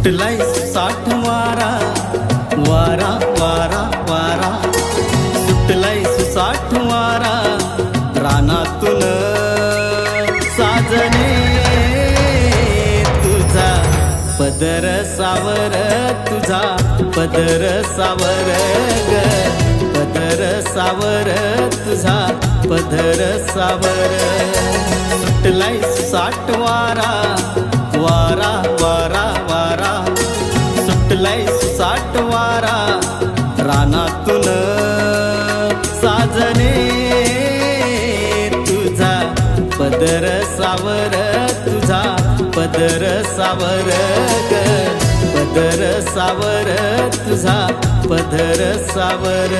सुटलाय साठ वारा वारा वारा वारा सुटलाय साठ वारा रानातून साजने तुझा पदर सावर तुझा पदर सावर ग पदर सावर तुझा पदर सावर सुटलाय साठ वारा वारा वारा वारा सुटलाय साठ वारा रानातून साजने तुझा पदर सावर तुझा पदर सावर ग पदर सावर तुझा पदर सावर